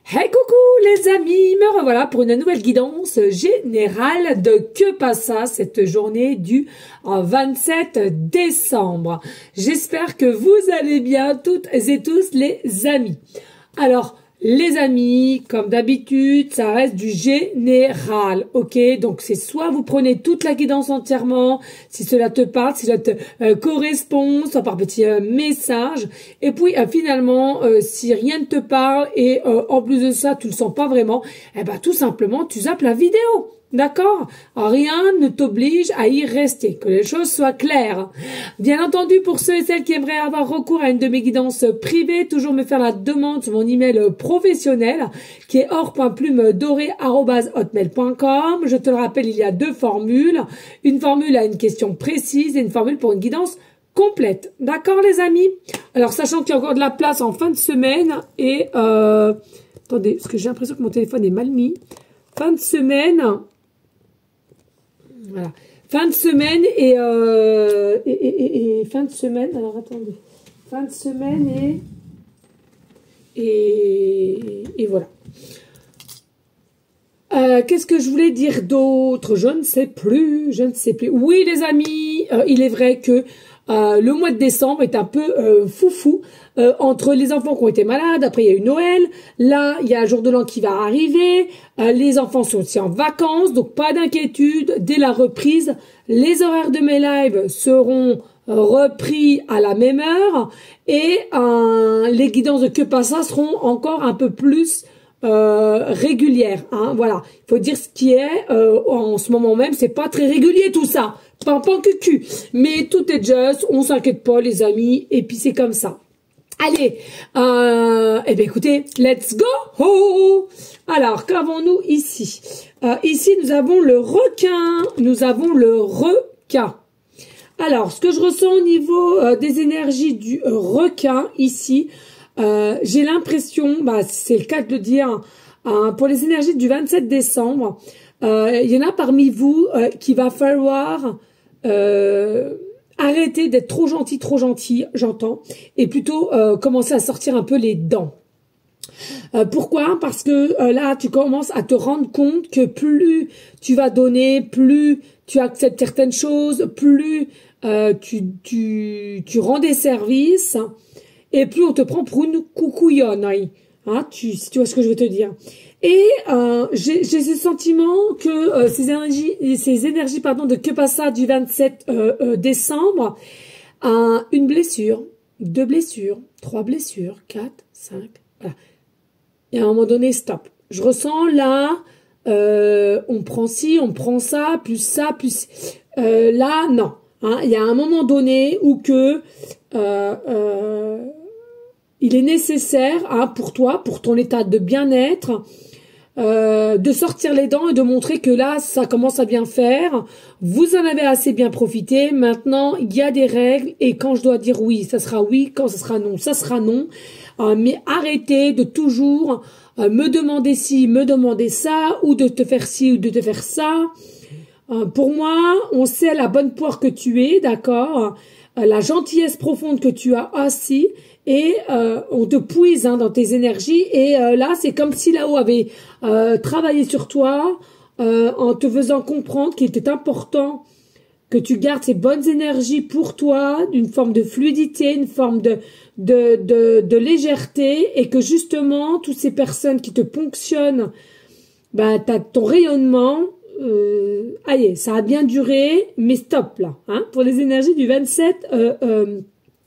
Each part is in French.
Hey coucou les amis, me revoilà pour une nouvelle guidance générale de Que passa cette journée du 27 décembre. J'espère que vous allez bien toutes et tous les amis. Alors les amis, comme d'habitude, ça reste du général, ok? Donc c'est soit vous prenez toute la guidance entièrement, si cela te parle, si cela te correspond, soit par petit message. Et puis finalement, si rien ne te parle et en plus de ça, tu le sens pas vraiment, eh ben tout simplement, tu zappes la vidéo. D'accord? Rien ne t'oblige à y rester, que les choses soient claires. Bien entendu, pour ceux et celles qui aimeraient avoir recours à une de mes guidances privées, toujours me faire la demande sur mon email professionnel, qui est or.plumedorée@hotmail.com. Je te le rappelle, il y a deux formules. Une formule à une question précise et une formule pour une guidance complète. D'accord, les amis? Alors, sachant qu'il y a encore de la place en fin de semaine et, attendez, parce que j'ai l'impression que mon téléphone est mal mis. Fin de semaine, voilà. Fin de semaine et fin de semaine. Alors attendez. Fin de semaine et voilà. Qu'est-ce que je voulais dire d'autre? Je ne sais plus. Oui, les amis, il est vrai que le mois de décembre est un peu foufou. Entre les enfants qui ont été malades, après il y a eu Noël, là il y a un jour de l'an qui va arriver, les enfants sont aussi en vacances, donc pas d'inquiétude, dès la reprise, les horaires de mes lives seront repris à la même heure et les guidances de Que passa seront encore un peu plus régulières, hein, voilà. Il faut dire ce qui est, en ce moment même, c'est pas très régulier tout ça, pas que cul, mais tout est juste, on s'inquiète pas les amis, et puis c'est comme ça. Allez, eh bien écoutez, let's go! Oh, alors, qu'avons-nous ici? Ici, nous avons le requin. Alors, ce que je ressens au niveau des énergies du requin, ici, j'ai l'impression, c'est le cas de le dire, pour les énergies du 27 décembre, il y en a parmi vous qui va falloir... arrêtez d'être trop gentil, j'entends, et plutôt commencer à sortir un peu les dents. Pourquoi? Parce que là, tu commences à te rendre compte que plus tu vas donner, plus tu acceptes certaines choses, plus tu rends des services, et plus on te prend pour une coucouillonne. Hein, si tu vois ce que je veux te dire. Et j'ai ce sentiment que ces énergies de Que passa du 27 décembre, une blessure, 2 blessures, 3 blessures, 4, 5, voilà. Et à un moment donné, stop. Je ressens là, on prend ci, on prend ça, plus là, non. Hein, il y a un moment donné où que il est nécessaire pour toi, pour ton état de bien-être, de sortir les dents et de montrer que là, ça commence à bien faire. Vous en avez assez bien profité. Maintenant, il y a des règles et quand je dois dire oui, ça sera oui. Quand ça sera non, ça sera non. Mais arrêtez de toujours me demander ci, me demander ça, ou de te faire ci ou de te faire ça. Pour moi, on sait la bonne poire que tu es, d'accord, la gentillesse profonde que tu as aussi. Et on te puise dans tes énergies et là c'est comme si là-haut avait travaillé sur toi en te faisant comprendre qu'il était important que tu gardes ces bonnes énergies pour toi, une forme de fluidité, une forme de légèreté, et que justement toutes ces personnes qui te ponctionnent, t'as ton rayonnement, allez, ça a bien duré, mais stop là, hein, pour les énergies du 27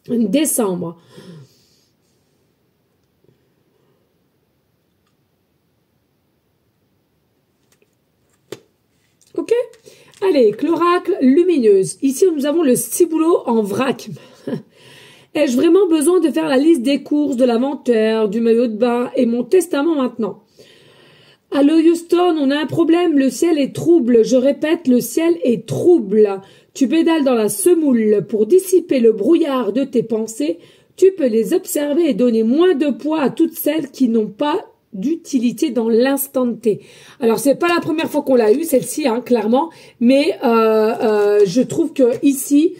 décembre. Ok? Allez, l'oracle lumineuse. Ici, nous avons le ciboulot en vrac. Ai-je vraiment besoin de faire la liste des courses, de l'inventaire, du maillot de bain et mon testament maintenant? Allô Houston, on a un problème, le ciel est trouble. Je répète, le ciel est trouble. Tu pédales dans la semoule pour dissiper le brouillard de tes pensées. Tu peux les observer et donner moins de poids à toutes celles qui n'ont pas d'utilité dans l'instant T. Alors c'est pas la première fois qu'on l'a eu celle-ci, hein, clairement, mais je trouve que ici,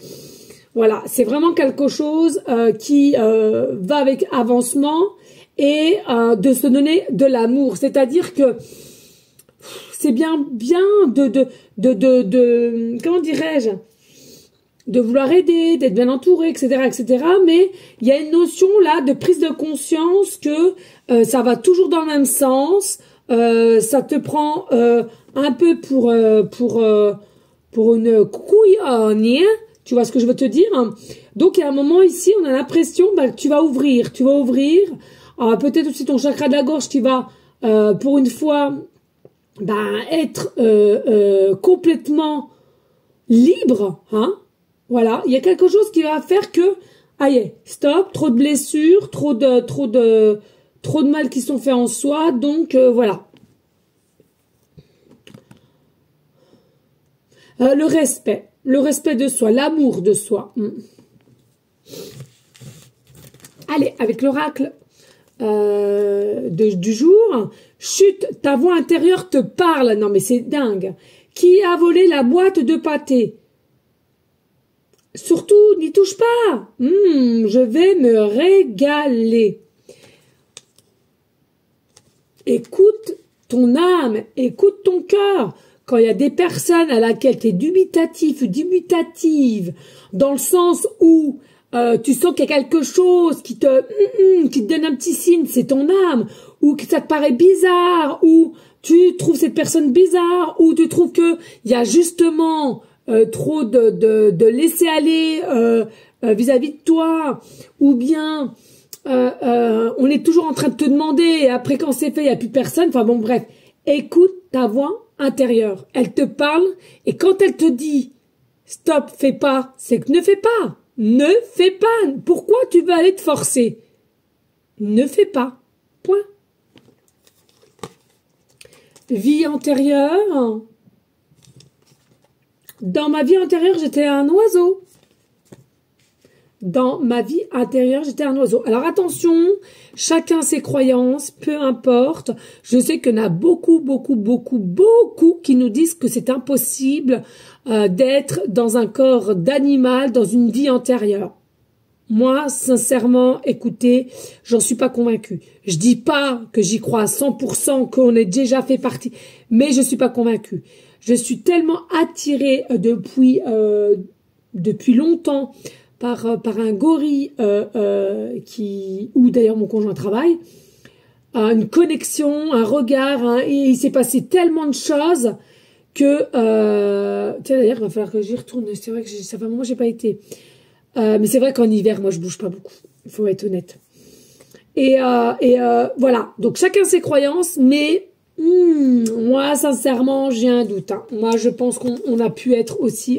voilà, c'est vraiment quelque chose qui va avec avancement et de se donner de l'amour. C'est-à-dire que c'est bien de comment dirais-je, de vouloir aider, d'être bien entouré, etc., etc. Mais il y a une notion là de prise de conscience que ça va toujours dans le même sens. Ça te prend un peu pour une couille, tu vois ce que je veux te dire. Donc il y a un moment ici, on a l'impression que tu vas ouvrir. Peut-être aussi ton chakra de la gorge qui va, pour une fois, être complètement libre. Voilà, il y a quelque chose qui va faire que, aïe, stop, trop de blessures, trop de mal qui sont faits en soi. Donc voilà. Le respect de soi, l'amour de soi. Allez, avec l'oracle du jour. Chut, ta voix intérieure te parle. Non mais c'est dingue. Qui a volé la boîte de pâté? Surtout, n'y touche pas. Je vais me régaler. Écoute ton âme, écoute ton cœur. Quand il y a des personnes à laquelle tu es dubitative, dans le sens où tu sens qu'il y a quelque chose qui te donne un petit signe, c'est ton âme, ou que ça te paraît bizarre, ou tu trouves cette personne bizarre, ou tu trouves que il y a justement trop de laisser aller vis-à-vis de toi, ou bien on est toujours en train de te demander, et après quand c'est fait, il n'y a plus personne. Enfin bon, bref, écoute ta voix intérieure. Elle te parle, et quand elle te dit stop, fais pas, c'est que ne fais pas. Ne fais pas. Pourquoi tu veux aller te forcer? Ne fais pas. Point. Vie antérieure. Dans ma vie antérieure, j'étais un oiseau. Dans ma vie intérieure, j'étais un oiseau. Alors attention, chacun ses croyances, peu importe. Je sais qu'il y en a beaucoup qui nous disent que c'est impossible d'être dans un corps d'animal, dans une vie antérieure. Moi, sincèrement, écoutez, j'en suis pas convaincue. Je dis pas que j'y crois à 100%, qu'on ait déjà fait partie, mais je suis pas convaincue. Je suis tellement attirée depuis longtemps par un gorille où d'ailleurs mon conjoint travaille, une connexion, un regard, et il s'est passé tellement de choses que d'ailleurs il va falloir que j'y retourne. C'est vrai que ça fait un moment que j'ai pas été, mais c'est vrai qu'en hiver moi je bouge pas beaucoup, il faut être honnête. Et voilà, donc chacun ses croyances, mais moi sincèrement j'ai un doute. Moi je pense qu'on a pu être aussi,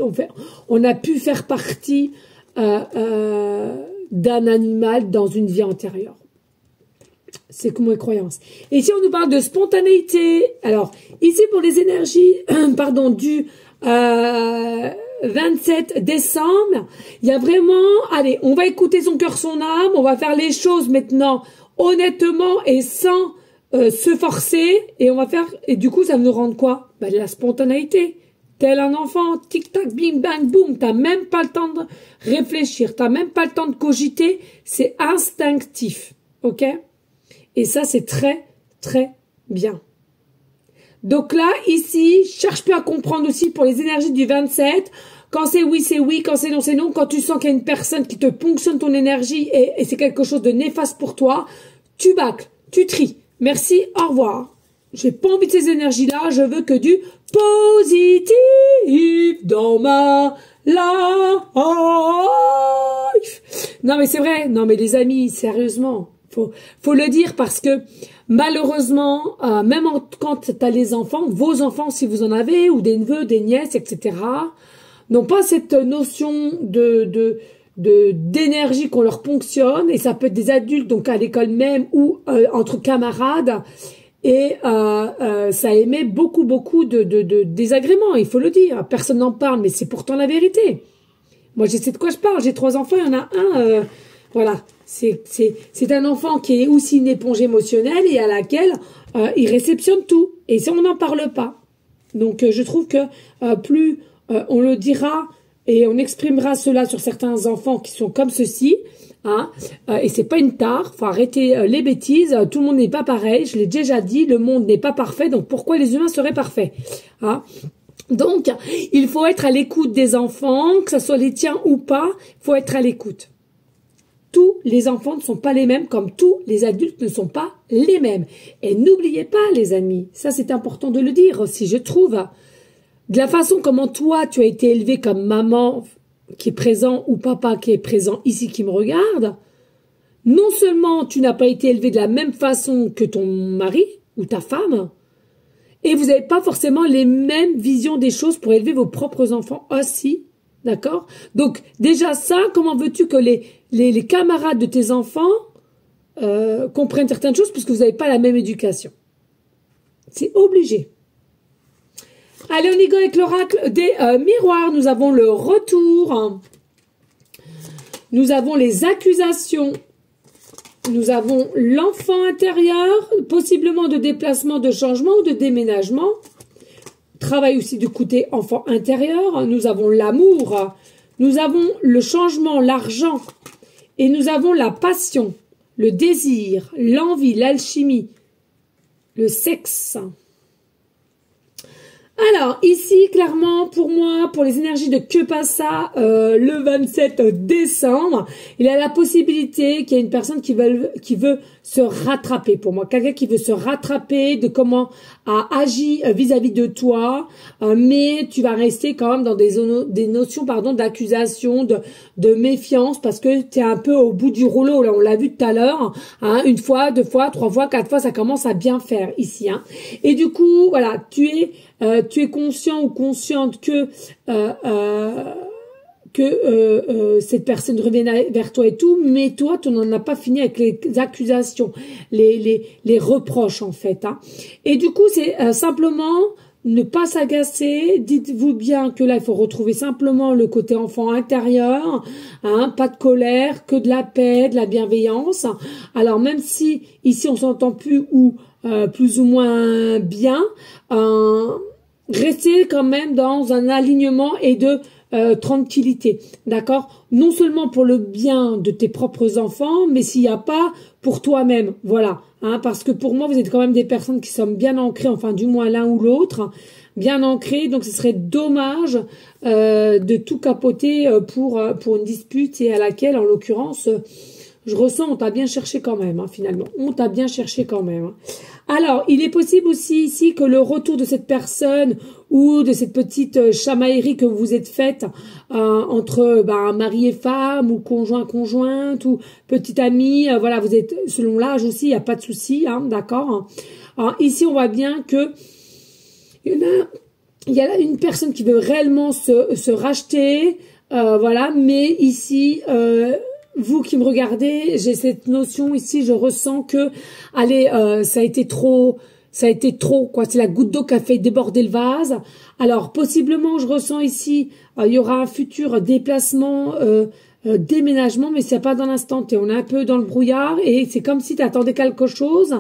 on a pu faire partie d'un animal dans une vie antérieure. C'est comme mes croyances. Et ici, on nous parle de spontanéité. Alors, ici, pour les énergies, du 27 décembre, il y a vraiment, allez, on va écouter son cœur, son âme, on va faire les choses maintenant honnêtement et sans se forcer, et du coup, ça va nous rendre quoi? De la spontanéité. Tel un enfant, tic-tac, bing, bang, boum, t'as même pas le temps de réfléchir, t'as même pas le temps de cogiter, c'est instinctif, ok? Et ça, c'est très, très bien. Donc là, ici, cherche plus à comprendre aussi pour les énergies du 27, quand c'est oui, quand c'est non, quand tu sens qu'il y a une personne qui te ponctionne ton énergie et c'est quelque chose de néfaste pour toi, tu bâcles, tu tries. Merci, au revoir. J'ai pas envie de ces énergies-là, je veux que du positif dans ma life. Non mais c'est vrai, non mais les amis, sérieusement, faut le dire parce que malheureusement, même quand t'as les enfants, vos enfants si vous en avez, ou des neveux, des nièces, etc., n'ont pas cette notion d'énergie qu'on leur ponctionne, et ça peut être des adultes, donc à l'école même, ou entre camarades. Et ça émet beaucoup de désagréments, il faut le dire. Personne n'en parle, mais c'est pourtant la vérité. Moi, je sais de quoi je parle. J'ai 3 enfants, il y en a un. Voilà, c'est un enfant qui est aussi une éponge émotionnelle et à laquelle il réceptionne tout. Et ça, on n'en parle pas. Donc, je trouve que plus on le dira et on exprimera cela sur certains enfants qui sont comme ceci. Hein, et c'est pas une tare, faut arrêter les bêtises, tout le monde n'est pas pareil, je l'ai déjà dit, le monde n'est pas parfait, donc pourquoi les humains seraient parfaits, hein? Donc, il faut être à l'écoute des enfants, que ce soit les tiens ou pas, il faut être à l'écoute. Tous les enfants ne sont pas les mêmes, comme tous les adultes ne sont pas les mêmes. Et n'oubliez pas, les amis, ça c'est important de le dire aussi, je trouve, de la façon comment toi tu as été élevé comme maman qui est présent ou papa qui est présent ici qui me regarde, non seulement tu n'as pas été élevé de la même façon que ton mari ou ta femme, et vous n'avez pas forcément les mêmes visions des choses pour élever vos propres enfants aussi, d'accord? Donc déjà ça, comment veux-tu que les camarades de tes enfants comprennent certaines choses puisque vous n'avez pas la même éducation? C'est obligé. Allez, on y go avec l'oracle des miroirs. Nous avons le retour. Nous avons les accusations. Nous avons l'enfant intérieur, possiblement de déplacement, de changement ou de déménagement. Travail aussi du côté enfant intérieur. Nous avons l'amour. Nous avons le changement, l'argent. Et nous avons la passion, le désir, l'envie, l'alchimie, le sexe. Alors, ici, clairement, pour moi, pour les énergies de Kepasa, le 27 décembre, il y a la possibilité qu'il y ait une personne qui veut se rattraper, pour moi. Quelqu'un qui veut se rattraper de comment a agi vis-à-vis de toi, mais tu vas rester quand même dans des notions, pardon, d'accusation, de méfiance, parce que tu es un peu au bout du rouleau, là, on l'a vu tout à l'heure, hein, une fois, deux fois, trois fois, quatre fois, ça commence à bien faire ici, hein. Et du coup, voilà, tu es conscient ou consciente que cette personne revienne vers toi et tout, mais toi, tu n'en as pas fini avec les accusations, les reproches en fait, hein. Et du coup, c'est simplement ne pas s'agacer. Dites-vous bien que là, il faut retrouver simplement le côté enfant intérieur, hein, pas de colère, que de la paix, de la bienveillance. Alors même si ici on s'entend plus ou plus ou moins bien, restez quand même dans un alignement et de tranquillité, d'accord? Non seulement pour le bien de tes propres enfants, mais s'il n'y a pas pour toi-même, voilà, hein, parce que pour moi, vous êtes quand même des personnes qui sont bien ancrées, enfin du moins l'un ou l'autre, bien ancrées, donc ce serait dommage de tout capoter pour une dispute et à laquelle, en l'occurrence, je ressens, on t'a bien cherché quand même, hein, finalement. On t'a bien cherché quand même. Hein. Alors, il est possible aussi ici que le retour de cette personne ou de cette petite chamaillerie que vous êtes faite entre mari et femme ou conjointe ou petite amie, voilà, vous êtes selon l'âge aussi, il n'y a pas de souci, hein, d'accord. Alors, ici, on voit bien que il y a une personne qui veut réellement se racheter, voilà, mais ici... vous qui me regardez, j'ai cette notion ici, je ressens que, allez, ça a été trop, quoi. C'est la goutte d'eau qui a fait déborder le vase. Alors, possiblement, je ressens ici, il y aura un futur déplacement, déménagement, mais c'est pas dans l'instant T. On est un peu dans le brouillard et c'est comme si tu attendais quelque chose.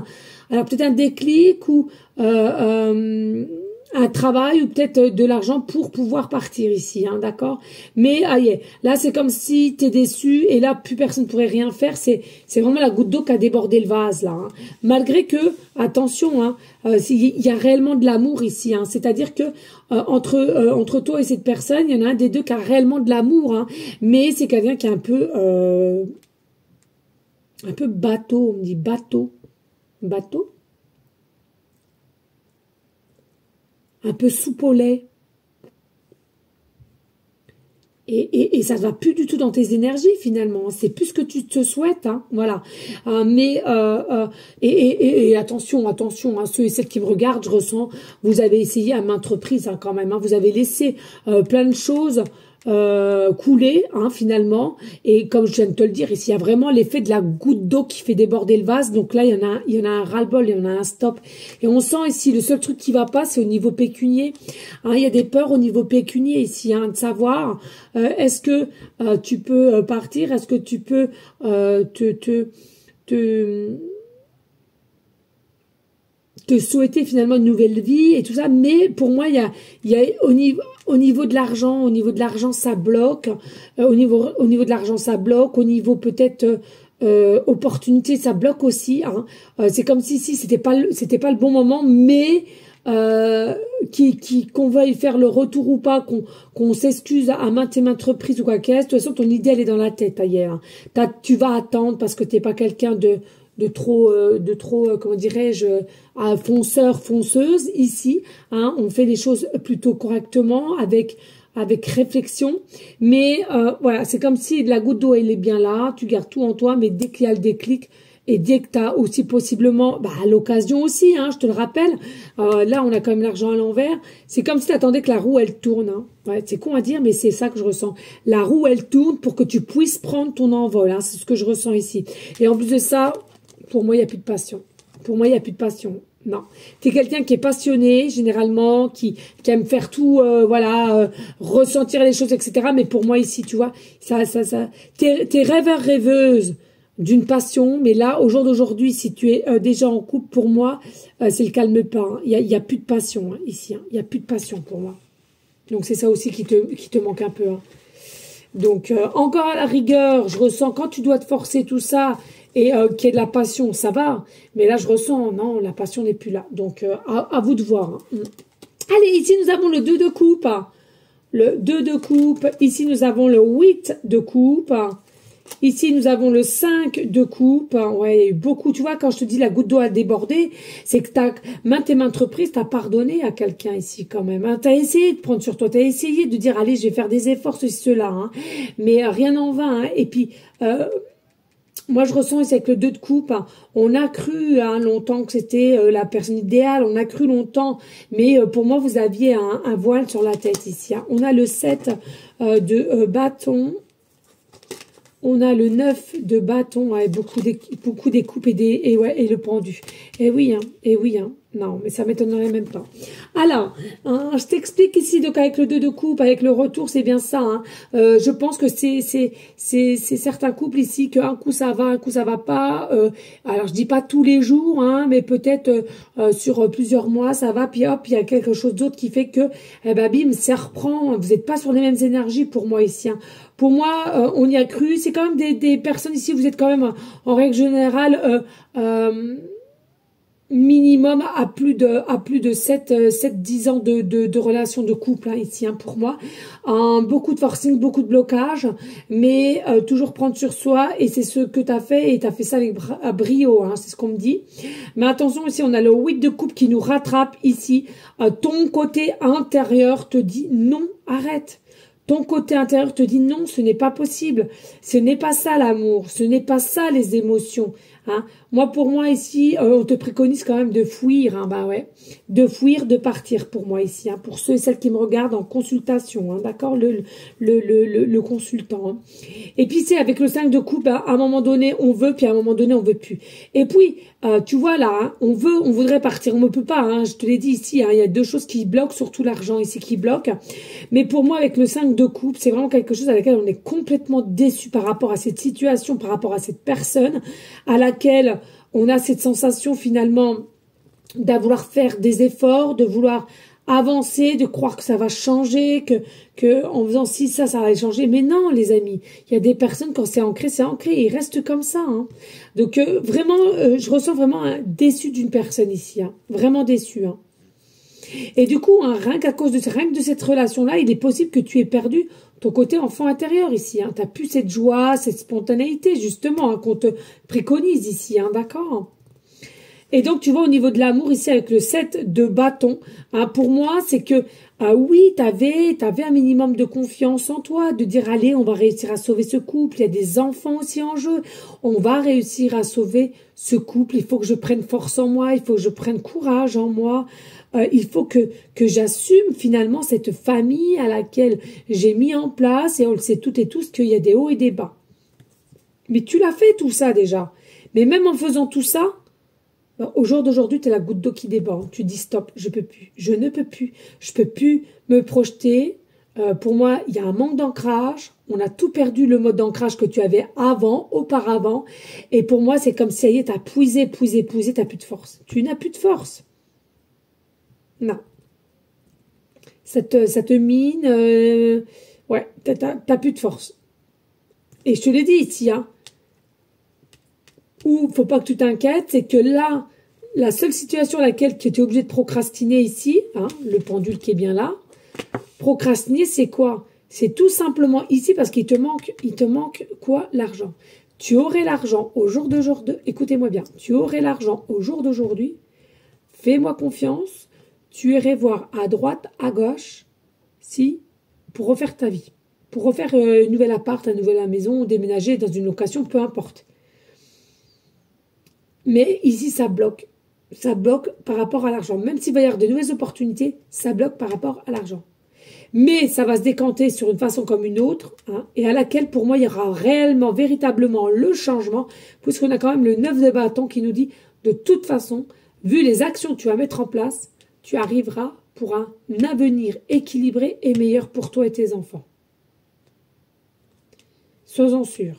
Alors, peut-être un déclic ou un travail ou peut-être de l'argent pour pouvoir partir ici, hein, d'accord. Mais là c'est comme si tu es déçu et là plus personne pourrait rien faire. C'est vraiment la goutte d'eau qui a débordé le vase là. Hein. Malgré que attention, hein, il y a réellement de l'amour ici. Hein, c'est-à-dire que entre toi et cette personne, il y en a un des deux qui a réellement de l'amour. Hein, mais c'est quelqu'un qui est un peu bateau. On me dit bateau. Un peu soupe au lait. Et ça ne va plus du tout dans tes énergies finalement. C'est plus ce que tu te souhaites, hein, voilà. Et attention, hein, ceux et celles qui me regardent, je ressens, vous avez essayé à maintes reprises hein, quand même. Hein, vous avez laissé plein de choses couler hein, finalement. Et comme je viens de te le dire, ici il y a vraiment l'effet de la goutte d'eau qui fait déborder le vase. Donc là, il y en a un ras-le-bol, il y en a un stop. Et on sent ici, le seul truc qui va pas, c'est au niveau pécunier. Hein, il y a des peurs au niveau pécunier ici, hein, de savoir est-ce que tu peux partir, est-ce que tu peux te souhaiter finalement une nouvelle vie et tout ça, mais pour moi, il y a au niveau de l'argent, ça bloque, au niveau de l'argent, ça bloque, au niveau peut-être opportunité, ça bloque aussi, hein. C'est comme si c'était pas le bon moment, mais qu'on veuille faire le retour ou pas, qu'on s'excuse à maintes reprises ou quoi qu'est-ce, de toute façon ton idée elle est dans la tête ailleurs, hein. Tu vas attendre parce que t'es pas quelqu'un de trop comment dirais-je, fonceuse ici, hein. On fait les choses plutôt correctement avec réflexion, mais voilà, c'est comme si la goutte d'eau elle est bien là, tu gardes tout en toi, mais dès qu'il y a le déclic et dès que tu as aussi possiblement l'occasion aussi, hein, je te le rappelle, là on a quand même l'argent à l'envers, c'est comme si tu attendais que la roue elle tourne, hein. Ouais, c'est con à dire, mais c'est ça que je ressens. La roue elle tourne pour que tu puisses prendre ton envol, hein. C'est ce que je ressens ici. Et en plus de ça, pour moi il n'y a plus de passion. Pour moi il n'y a plus de passion. Non, tu es quelqu'un qui est passionné, généralement, qui aime faire tout, ressentir les choses, etc. Mais pour moi, ici, tu vois, t'es rêveur, rêveuse d'une passion, mais là, au jour d'aujourd'hui, si tu es déjà en couple, pour moi, c'est le calme pas, hein. Il y a plus de passion, hein, ici, hein. Il y a plus de passion pour moi. Donc, c'est ça aussi qui te manque un peu, hein. Donc, encore à la rigueur, je ressens, quand tu dois te forcer tout ça, et qu'il y ait de la passion, ça va. Mais là, je ressens, non, la passion n'est plus là. Donc, à vous de voir, hein. Allez, ici, nous avons le 2 de coupe. Le 2 de coupe. Ici, nous avons le 8 de coupe. Ici, nous avons le 5 de coupe. Ouais, il y a eu beaucoup. Tu vois, quand je te dis la goutte d'eau a débordé, c'est que maintes reprises, tu as pardonné à quelqu'un ici quand même, hein. Tu as essayé de prendre sur toi. Tu as essayé de dire, allez, je vais faire des efforts, ceci, cela, hein. Mais rien n'en va, hein. Et puis... moi, je ressens ici avec le 2 de coupe, hein, on a cru longtemps que c'était la personne idéale, on a cru longtemps, mais pour moi, vous aviez un voile sur la tête ici, hein. On a le 7 de bâton, on a le 9 de bâton, avec beaucoup des coupes et le pendu. Et oui, hein. Non, mais ça m'étonnerait même pas. Alors, hein, je t'explique ici, donc avec le 2 de coupe, avec le retour, c'est bien ça, hein. Je pense que c'est certains couples ici, qu'un coup ça va, un coup ça va pas. Alors, je dis pas tous les jours, hein, mais peut-être sur plusieurs mois, ça va, puis hop, il y a quelque chose d'autre qui fait que, bim, ça reprend. Vous n'êtes pas sur les mêmes énergies pour moi ici, hein. Pour moi, on y a cru. C'est quand même des personnes ici, vous êtes quand même, en règle générale, minimum à plus de 7-10 ans de relation de couple, hein, ici, hein, pour moi. Beaucoup de forcing, beaucoup de blocage, mais toujours prendre sur soi, et c'est ce que tu as fait, et tu as fait ça avec brio, hein, c'est ce qu'on me dit. Mais attention, ici, on a le 8 de coupe qui nous rattrape ici. Ton côté intérieur te dit non, arrête. Ton côté intérieur te dit non, ce n'est pas possible. Ce n'est pas ça l'amour, ce n'est pas ça les émotions. Hein. Moi, pour moi ici, on te préconise quand même de fuir, hein, bah ouais, de fuir, de partir pour moi ici, hein, pour ceux et celles qui me regardent en consultation, hein, d'accord, le consultant. Hein. Et puis c'est avec le 5 de coupe, à un moment donné on veut, puis à un moment donné on veut plus. Et puis tu vois là, hein, on voudrait partir, on ne peut pas, hein, je te l'ai dit ici, hein, il y a deux choses qui bloquent, surtout l'argent ici qui bloque. Mais pour moi avec le 5 de coupe, c'est vraiment quelque chose avec lequel on est complètement déçu par rapport à cette situation, par rapport à cette personne à laquelle on a cette sensation finalement de vouloir faire des efforts, de vouloir avancer, de croire que ça va changer, que en faisant ci, ça va changer. Mais non, les amis, il y a des personnes, quand c'est ancré, ils restent comme ça. Hein. Donc vraiment, je ressens vraiment un déçu d'une personne ici, hein. Vraiment déçu. Hein. Et du coup, hein, rien que de cette relation-là, il est possible que tu aies perdu ton côté enfant intérieur ici. Hein. Tu n'as plus cette joie, cette spontanéité, justement, hein, qu'on te préconise ici, hein, d'accord? Et donc, tu vois, au niveau de l'amour, ici, avec le 7 de bâton, hein, pour moi, c'est que, oui, t'avais un minimum de confiance en toi, de dire, allez, on va réussir à sauver ce couple, il y a des enfants aussi en jeu, on va réussir à sauver ce couple, il faut que je prenne force en moi, il faut que je prenne courage en moi, il faut que j'assume finalement cette famille à laquelle j'ai mis en place, et on le sait toutes et tous qu'il y a des hauts et des bas. Mais tu l'as fait tout ça déjà. Mais même en faisant tout ça, au jour d'aujourd'hui, tu as la goutte d'eau qui déborde. Tu dis stop, je peux plus, je ne peux plus, je peux plus me projeter. Pour moi, il y a un manque d'ancrage. On a tout perdu le mode d'ancrage que tu avais auparavant. Et pour moi, c'est comme si ça y est, tu as puisé, tu n'as plus de force. Tu n'as plus de force. Non. Ça te mine. Ouais, t'as plus de force. Et je te l'ai dit ici, hein. Ou faut pas que tu t'inquiètes, c'est que là, la seule situation à laquelle tu étais obligé de procrastiner ici, hein, le pendule qui est bien là, procrastiner, c'est quoi? C'est tout simplement ici parce qu'il te manque quoi? L'argent. Tu aurais l'argent au jour d'aujourd'hui, écoutez-moi bien, tu aurais l'argent au jour d'aujourd'hui, fais-moi confiance, tu irais voir à droite, à gauche, si, pour refaire ta vie, pour refaire une nouvelle appart, une nouvelle maison, déménager dans une location, peu importe. Mais ici, ça bloque. Ça bloque par rapport à l'argent. Même s'il va y avoir de nouvelles opportunités, ça bloque par rapport à l'argent. Mais ça va se décanter sur une façon comme une autre, hein, et à laquelle, pour moi, il y aura réellement, véritablement le changement, puisqu'on a quand même le 9 de bâton qui nous dit, de toute façon, vu les actions que tu vas mettre en place, tu arriveras pour un avenir équilibré et meilleur pour toi et tes enfants. Sois-en sûr.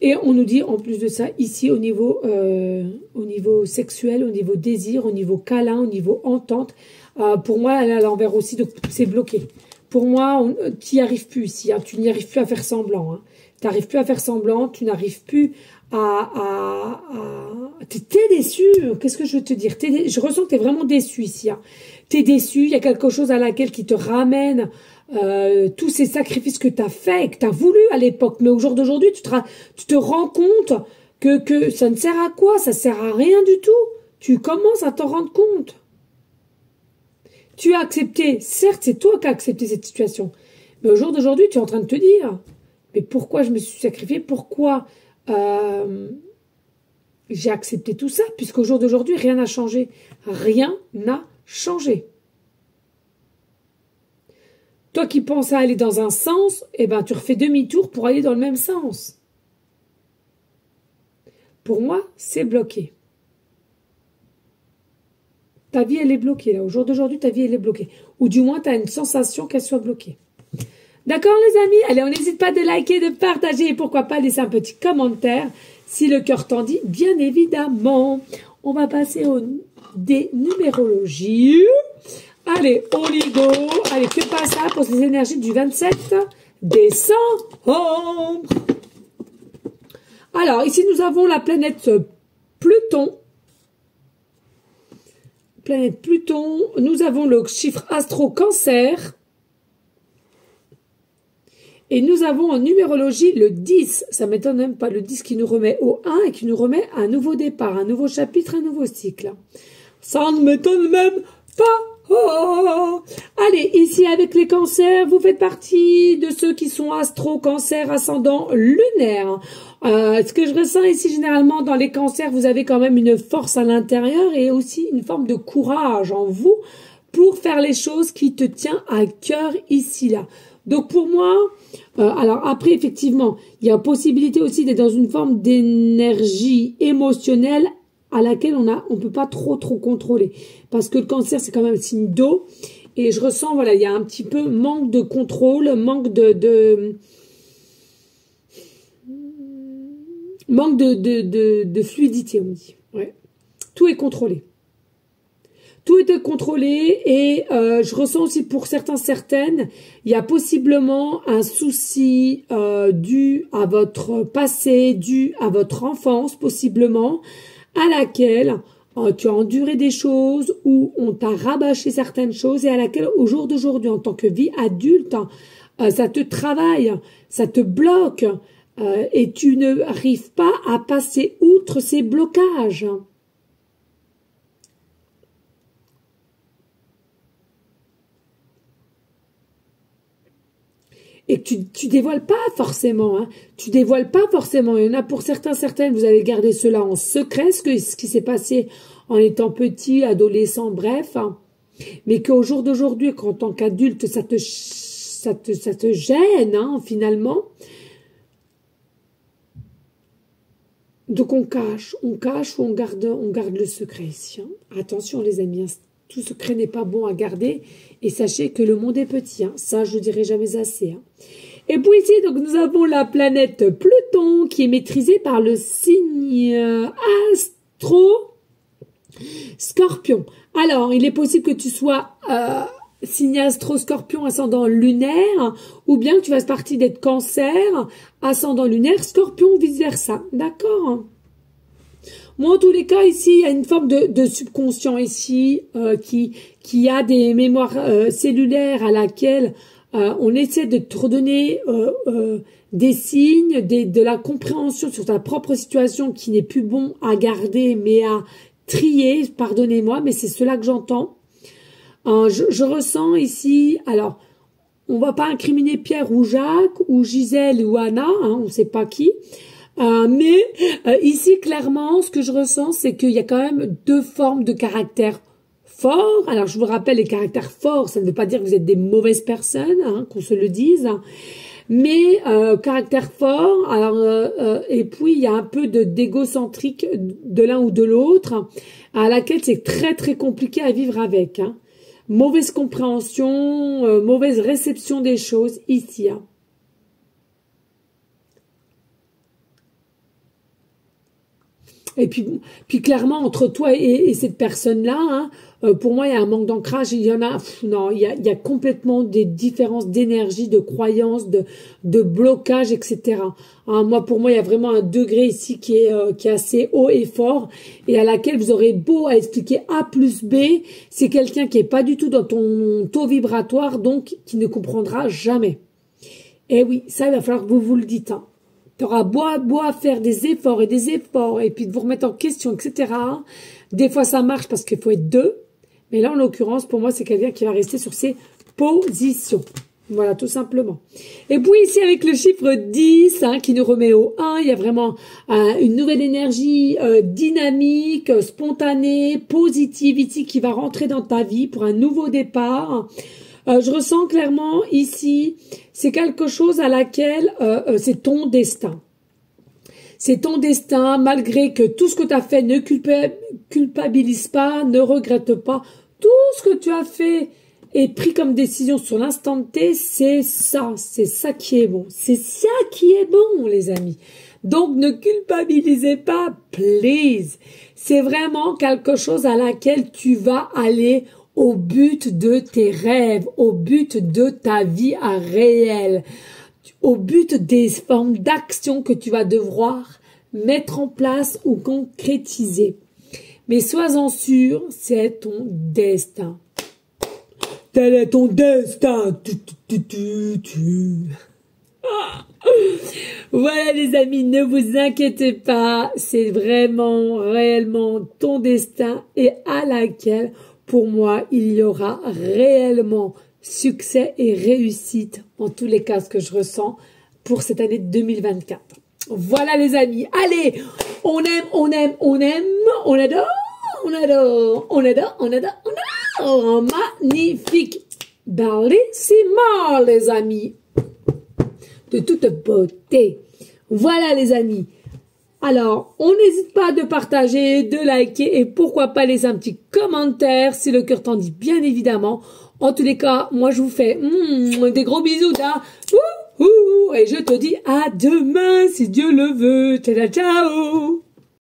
Et on nous dit, en plus de ça, ici, au niveau sexuel, au niveau désir, au niveau câlin, au niveau entente, pour moi, elle est à l'envers aussi, donc c'est bloqué. Pour moi, tu n'y arrives plus ici, hein, tu n'y arrives plus à faire semblant. Hein. Tu n'arrives plus à faire semblant, tu n'arrives plus T'es déçu, qu'est-ce que je veux te dire? Je ressens que tu es vraiment déçu ici. Hein. Tu es déçu, il y a quelque chose à laquelle qui te ramène tous ces sacrifices que tu as fait et que tu as voulu à l'époque. Mais au jour d'aujourd'hui, tu te rends compte que ça ne sert à quoi? Ça ne sert à rien du tout. Tu commences à t'en rendre compte. Tu as accepté, certes, c'est toi qui as accepté cette situation. Mais au jour d'aujourd'hui, tu es en train de te dire, mais pourquoi je me suis sacrifiée? Pourquoi j'ai accepté tout ça? Puisqu'au jour d'aujourd'hui, rien n'a changé. Rien n'a changé. Toi qui penses à aller dans un sens, eh ben, tu refais demi-tour pour aller dans le même sens. Pour moi, c'est bloqué. Ta vie, elle est bloquée. Là. Au jour d'aujourd'hui, ta vie, elle est bloquée. Ou du moins, tu as une sensation qu'elle soit bloquée. D'accord, les amis? Allez, on n'hésite pas de liker, de partager et pourquoi pas laisser un petit commentaire si le cœur t'en dit, bien évidemment. On va passer au dénumérologie. Allez, on y go. Allez, que passe ça pour ces énergies du 27 décembre. Alors, ici, nous avons la planète Pluton. Planète Pluton. Nous avons le chiffre astro Cancer. Et nous avons en numérologie le 10. Ça ne m'étonne même pas, le 10 qui nous remet au 1 et qui nous remet à un nouveau départ, un nouveau chapitre, un nouveau cycle. Ça ne m'étonne même pas. Oh. Allez, ici avec les cancers, vous faites partie de ceux qui sont astro-cancer, ascendant lunaire. Ce que je ressens ici, généralement, dans les cancers, vous avez quand même une force à l'intérieur et aussi une forme de courage en vous pour faire les choses qui te tiennent à cœur ici, là. Donc pour moi, alors après, effectivement, il y a possibilité aussi d'être dans une forme d'énergie émotionnelle à laquelle on peut pas trop contrôler. Parce que le cancer, c'est quand même un signe d'eau. Et je ressens, voilà, il y a un petit peu manque de contrôle, manque de fluidité, on dit. Ouais. Tout est contrôlé. Tout est contrôlé et je ressens aussi pour certaines, il y a possiblement un souci dû à votre passé, dû à votre enfance, possiblement, à laquelle tu as enduré des choses ou on t'a rabâché certaines choses et à laquelle, au jour d'aujourd'hui, en tant que vie adulte, ça te travaille, ça te bloque et tu n'arrives pas à passer outre ces blocages. Et que tu dévoiles pas forcément, hein. Tu dévoiles pas forcément. Il y en a pour certaines, vous avez gardé cela en secret, ce qui s'est passé en étant petit, adolescent, bref. Hein. Mais qu'au jour d'aujourd'hui, qu'en tant qu'adulte, ça te gêne, hein, finalement. Donc on cache ou on garde le secret ici. Hein. Attention les amis, hein. Tout secret n'est pas bon à garder. Et sachez que le monde est petit. Hein. Ça, je ne dirai jamais assez. Hein. Et puis ici, donc, nous avons la planète Pluton qui est maîtrisée par le signe astro Scorpion. Alors, il est possible que tu sois signe astro Scorpion, ascendant lunaire, ou bien que tu fasses partie d'être Cancer, ascendant lunaire, Scorpion, vice-versa. D'accord? Moi, en tous les cas, ici, il y a une forme de subconscient ici qui a des mémoires cellulaires à laquelle on essaie de te redonner des signes, de la compréhension sur ta propre situation qui n'est plus bon à garder, mais à trier, pardonnez-moi, mais c'est cela que j'entends. Je ressens ici, alors, on va pas incriminer Pierre ou Jacques, ou Gisèle ou Anna, hein, on ne sait pas qui, mais ici, clairement, ce que je ressens, c'est qu'il y a quand même deux formes de caractère forts. Alors, je vous rappelle, les caractères forts, ça ne veut pas dire que vous êtes des mauvaises personnes, hein, qu'on se le dise, mais caractère fort, alors, et puis il y a un peu d'égocentrique de l'un ou de l'autre, à laquelle c'est très très compliqué à vivre avec. Hein. Mauvaise compréhension, mauvaise réception des choses ici. Hein. Et puis clairement, entre toi et cette personne-là, hein, pour moi, il y a un manque d'ancrage. Il y en a, non, il y a complètement des différences d'énergie, de croyances, de blocage, etc. Hein, pour moi, il y a vraiment un degré ici qui est assez haut et fort, et à laquelle vous aurez beau à expliquer A plus B, c'est quelqu'un qui est pas du tout dans ton taux vibratoire, donc qui ne comprendra jamais. Et oui, ça, il va falloir que vous vous le dites. Hein. Tu auras beau à faire des efforts, et puis de vous remettre en question, etc. Des fois, ça marche parce qu'il faut être deux. Mais là, en l'occurrence, pour moi, c'est quelqu'un qui va rester sur ses positions. Voilà, tout simplement. Et puis ici, avec le chiffre 10, hein, qui nous remet au 1, il y a vraiment une nouvelle énergie dynamique, spontanée, positive ici, qui va rentrer dans ta vie pour un nouveau départ. Je ressens clairement ici, c'est quelque chose à laquelle c'est ton destin. C'est ton destin, malgré que tout ce que tu as fait ne culpabilise pas, ne regrette pas. Tout ce que tu as fait et pris comme décision sur l'instant T, c'est ça qui est bon. C'est ça qui est bon, les amis. Donc, ne culpabilisez pas, please. C'est vraiment quelque chose à laquelle tu vas aller au but de tes rêves, au but de ta vie à réel, au but des formes d'action que tu vas devoir mettre en place ou concrétiser. Mais sois-en sûr, c'est ton destin. Tel est ton destin. Voilà les amis, ne vous inquiétez pas, c'est vraiment, réellement ton destin et à laquelle, pour moi, il y aura réellement succès et réussite, en tous les cas, ce que je ressens pour cette année 2024. Voilà les amis, allez, on aime, on aime, on aime, on adore, on adore, on adore, on adore, on adore, magnifique, bellissimo les amis, de toute beauté. Voilà les amis. Alors, on n'hésite pas de partager, de liker et pourquoi pas laisser un petit commentaire si le cœur t'en dit, bien évidemment. En tous les cas, moi je vous fais des gros bisous là. Et je te dis à demain si Dieu le veut. Ciao, ciao.